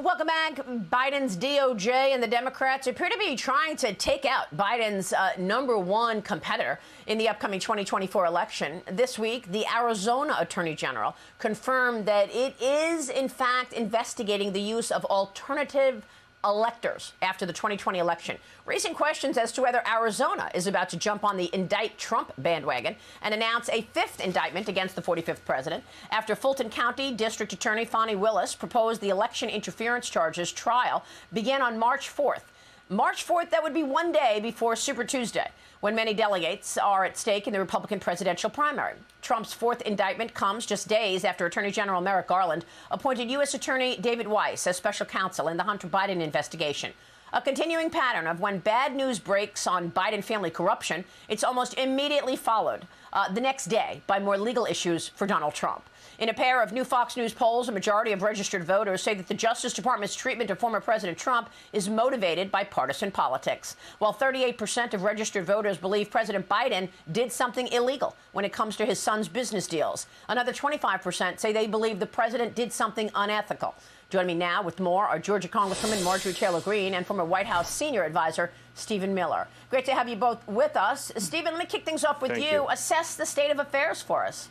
Welcome back. Biden's DOJ and the Democrats appear to be trying to take out Biden's #1 competitor in the upcoming 2024 election. This week, the Arizona Attorney General confirmed that it is, in fact, investigating the use of alternative electors after the 2020 election, raising questions as to whether Arizona is about to jump on the indict Trump bandwagon and announce a 5th indictment against the 45th president after Fulton County District Attorney Fani Willis proposed the election interference charges. Trial began on March 4th. March 4th, that would be one day before Super Tuesday, when many delegates are at stake in the Republican presidential primary. Trump's 4th indictment comes just days after Attorney General Merrick Garland appointed U.S. Attorney David Weiss as special counsel in the Hunter Biden investigation. A continuing pattern of when bad news breaks on Biden family corruption, it's almost immediately followed the next day by more legal issues for Donald Trump. In a pair of new Fox News polls, a majority of registered voters say that the Justice Department's treatment of former President Trump is motivated by partisan politics, while 38% of registered voters believe President Biden did something illegal when it comes to his son's business deals. Another 25% say they believe the president did something unethical. Joining me now with more are Georgia Congresswoman Marjorie Taylor Greene and former White House senior advisor Stephen Miller. Great to have you both with us. Stephen, let me kick things off with you. Assess the state of affairs for us.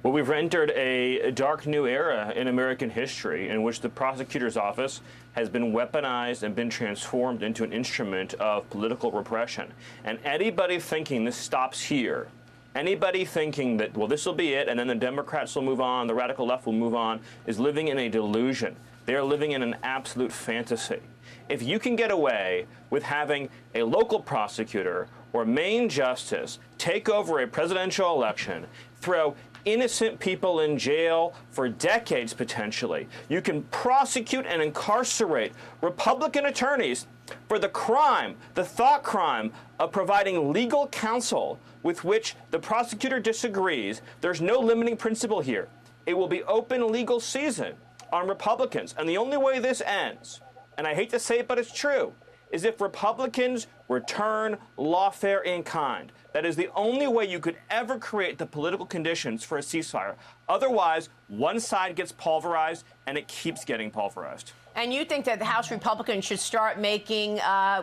Well, we've entered a dark new era in American history in which the prosecutor's office has been weaponized and been transformed into an instrument of political repression. And anybody thinking this stops here, anybody thinking that, well, this will be it, and then the Democrats will move on, the radical left will move on, is living in a delusion. They are living in an absolute fantasy. If you can get away with having a local prosecutor or Maine justice take over a presidential election, throw innocent people in jail for decades potentially, you can prosecute and incarcerate Republican attorneys for the crime, the thought crime of providing legal counsel with which the prosecutor disagrees. There's no limiting principle here. It will be open legal season on Republicans. And the only way this ends, and I hate to say it, but it's true, is if Republicans return lawfare in kind. That is the only way you could ever create the political conditions for a ceasefire. Otherwise, one side gets pulverized, and it keeps getting pulverized. And you think that the House Republicans should start making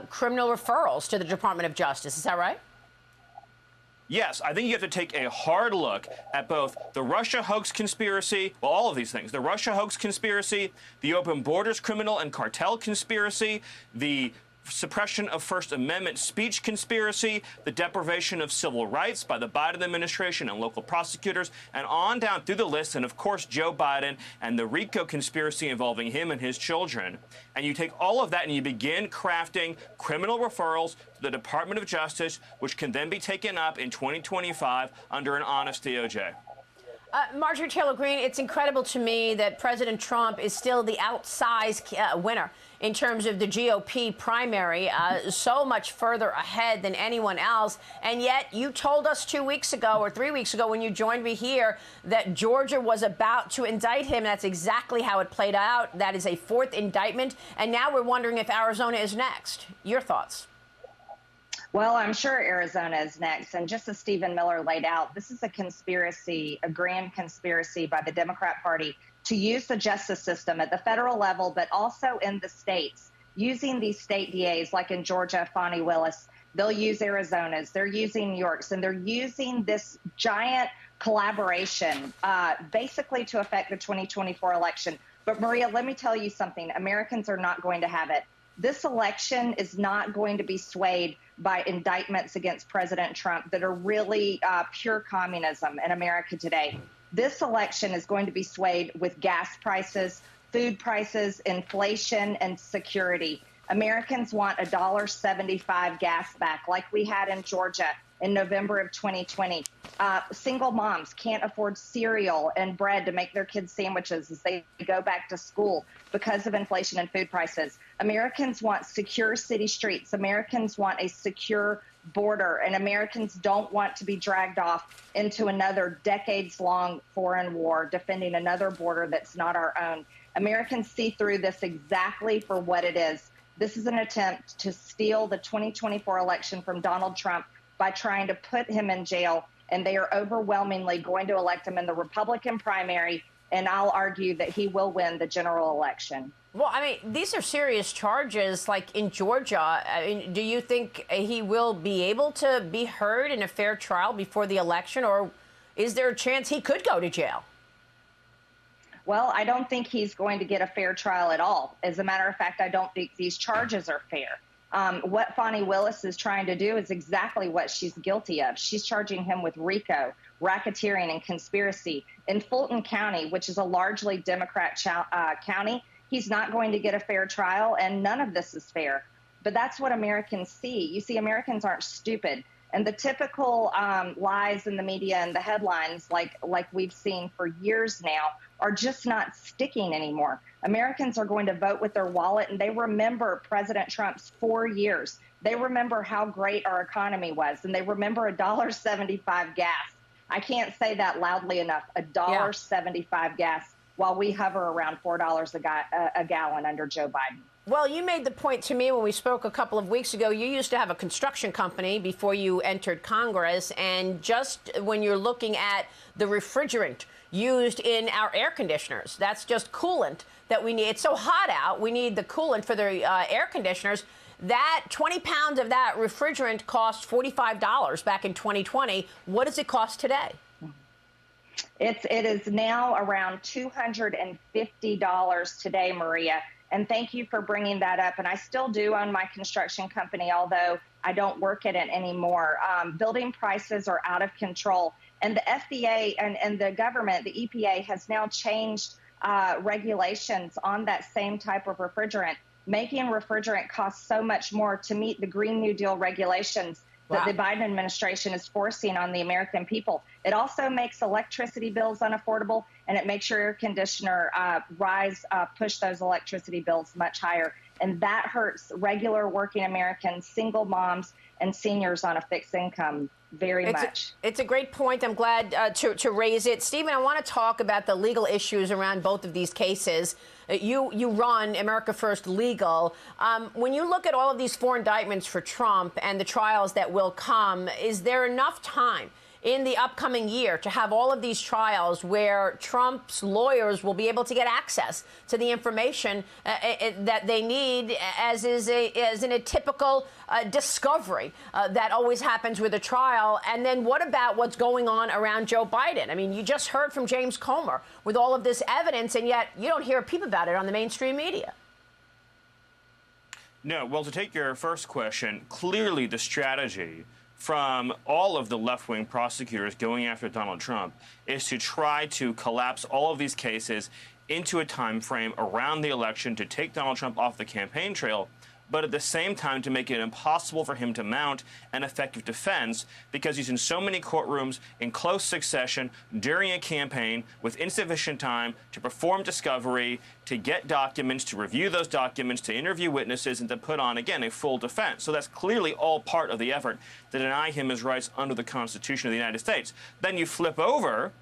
criminal referrals to the Department of Justice. Is that right? Yes, I think you have to take a hard look at both the Russia hoax conspiracy, well, all of these things, the Russia hoax conspiracy, the open borders criminal and cartel conspiracy, the suppression of First Amendment speech conspiracy, the deprivation of civil rights by the Biden administration and local prosecutors, and on down through the list, and of course Joe Biden and the RICO conspiracy involving him and his children. And you take all of that and you begin crafting criminal referrals to the Department of Justice, which can then be taken up in 2025 under an honest DOJ. Marjorie Taylor Greene, it's incredible to me that President Trump is still the outsized winner in terms of the GOP primary, so much further ahead than anyone else. And yet you told us 2 weeks ago or 3 weeks ago when you joined me here that Georgia was about to indict him. That's exactly how it played out. That is a 4th indictment. And now we're wondering if Arizona is next. Your thoughts? Well, I'm sure Arizona is next. And just as Stephen Miller laid out, this is a conspiracy, a grand conspiracy by the Democrat Party to use the justice system at the federal level, but also in the states, using these state DAs, like in Georgia, Fani Willis. They'll use Arizona's, they're using New York's, and they're using this giant collaboration basically to affect the 2024 election. But Maria, let me tell you something. Americans are not going to have it. This election is not going to be swayed by indictments against President Trump that are really pure communism in America today. This election is going to be swayed with gas prices, food prices, inflation, and security. Americans want $1.75 gas back like we had in Georgia in November of 2020. Single moms can't afford cereal and bread to make their kids sandwiches as they go back to school because of inflation and food prices. Americans want secure city streets. Americans want a secure border, and Americans don't want to be dragged off into another decades-long foreign war defending another border that's not our own. Americans see through this exactly for what it is. This is an attempt to steal the 2024 election from Donald Trump by trying to put him in jail, and they are overwhelmingly going to elect him in the Republican primary and I'll argue that he will win the general election. Well, I mean, these are serious charges, like in Georgia. I mean, do you think he will be able to be heard in a fair trial before the election, or is there a chance he could go to jail? Well, I don't think he's going to get a fair trial at all. As a matter of fact, I don't think these charges are fair. What Fani Willis is trying to do is exactly what she's guilty of. She's charging him with RICO, racketeering, and conspiracy. In Fulton County, which is a largely Democrat county, he's not going to get a fair trial, and none of this is fair. But that's what Americans see. You see, Americans aren't stupid. And the typical lies in the media and the headlines, like we've seen for years now, are just not sticking anymore. Americans are going to vote with their wallet, and they remember President Trump's 4 years. They remember how great our economy was, and they remember $1.75 gas. I can't say that loudly enough. $1.75 gas, while we hover around $4 a gallon under Joe Biden. Well, you made the point to me when we spoke a couple of weeks ago. You used to have a construction company before you entered Congress. And just when you're looking at the refrigerant used in our air conditioners, that's just coolant that we need. It's so hot out. We need the coolant for the air conditioners. That 20 pounds of that refrigerant cost $45 back in 2020. What does it cost today? It is now around $250 today, Maria. And thank you for bringing that up. And I still do own my construction company, although I don't work at it anymore. Building prices are out of control. And the FDA and the government, the EPA, has now changed regulations on that same type of refrigerant, making refrigerant cost so much more to meet the Green New Deal regulations that the Biden administration is forcing on the American people. It also makes electricity bills unaffordable, and it makes your air conditioner push those electricity bills much higher. And that hurts regular working Americans, single moms, and seniors on a fixed income very much. It's a great point. I'm glad to raise it. Stephen, I want to talk about the legal issues around both of these cases. You run America First Legal. When you look at all of these 4 indictments for Trump and the trials that will come, is there enough time in the upcoming year to have all of these trials where Trump's lawyers will be able to get access to the information that they need, as in a typical discovery that always happens with a trial? And then what about what's going on around Joe Biden? I mean, you just heard from James Comer with all of this evidence, and yet you don't hear a peep about it on the mainstream media. No, well, to take your first question, clearly the strategy from all of the left-wing prosecutors going after Donald Trump is to try to collapse all of these cases into a time frame around the election to take Donald Trump off the campaign trail, but at the same time to make it impossible for him to mount an effective defense because he's in so many courtrooms in close succession during a campaign with insufficient time to perform discovery, to get documents, to review those documents, to interview witnesses, and to put on, again, a full defense. So that's clearly all part of the effort to deny him his rights under the Constitution of the United States. Then you flip over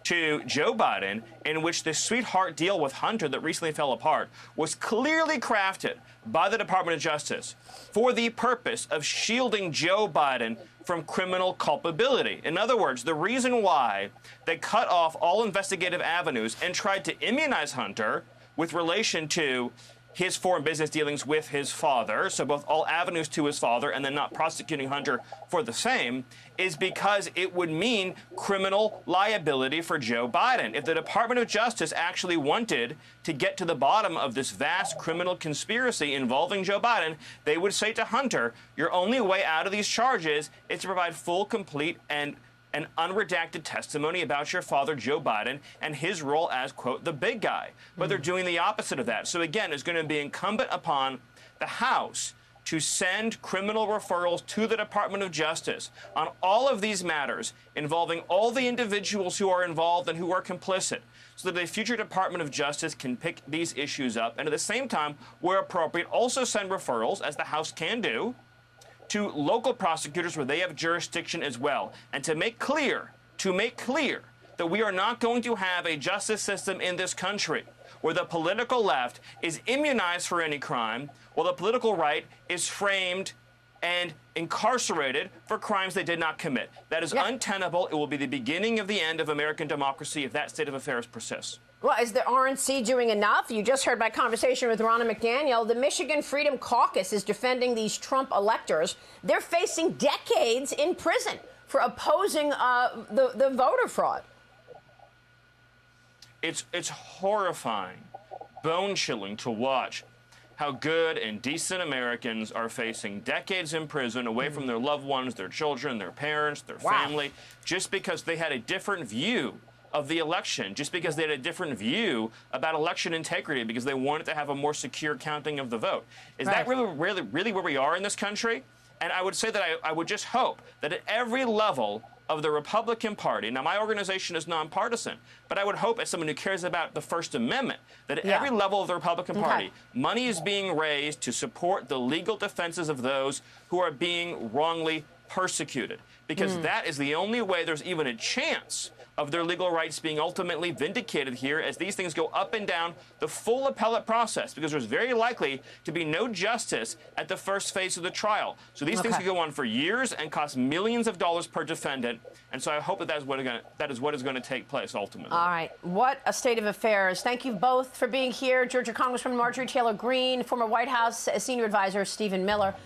to Joe Biden, in which the sweetheart deal with Hunter that recently fell apart was clearly crafted by the Department of Justice for the purpose of shielding Joe Biden from criminal culpability. In other words, the reason why they cut off all investigative avenues and tried to immunize Hunter with relation to his foreign business dealings with his father, so both all avenues to his father and then not prosecuting Hunter for the same, is because it would mean criminal liability for Joe Biden. If the Department of Justice actually wanted to get to the bottom of this vast criminal conspiracy involving Joe Biden, they would say to Hunter, your only way out of these charges is to provide full, complete, and an unredacted testimony about your father, Joe Biden, and his role as, quote, the big guy. But they're doing the opposite of that. So, again, it's going to be incumbent upon the House to send criminal referrals to the Department of Justice on all of these matters involving all the individuals who are involved and who are complicit, so that a future Department of Justice can pick these issues up and at the same time, where appropriate, also send referrals, as the House can do, to local prosecutors where they have jurisdiction as well, and to make clear that we are not going to have a justice system in this country where the political left is immunized for any crime, while the political right is framed and incarcerated for crimes they did not commit. That is untenable. It will be the beginning of the end of American democracy if that state of affairs persists. Well, is the RNC doing enough? You just heard my conversation with Ronna McDaniel. The Michigan Freedom Caucus is defending these Trump electors. They're facing decades in prison for opposing the voter fraud. It's horrifying, bone-chilling to watch how good and decent Americans are facing decades in prison away from their loved ones, their children, their parents, their family, just because they had a different view of the election, just because they had a different view about election integrity, because they wanted to have a more secure counting of the vote. Is that really where we are in this country? And I would say that I would just hope that at every level of the Republican Party, now my organization is nonpartisan, but I would hope, as someone who cares about the First Amendment, that at every level of the Republican Party, money is being raised to support the legal defenses of those who are being wrongly persecuted, because that is the only way there's even a chance of their legal rights being ultimately vindicated here as these things go up and down the full appellate process, because there's very likely to be no justice at the first phase of the trial. So these things could go on for years and cost millions of dollars per defendant. And so I hope that that is what is going to take place ultimately. All right. What a state of affairs. Thank you both for being here. Georgia Congresswoman Marjorie Taylor Greene, former White House senior advisor Stephen Miller.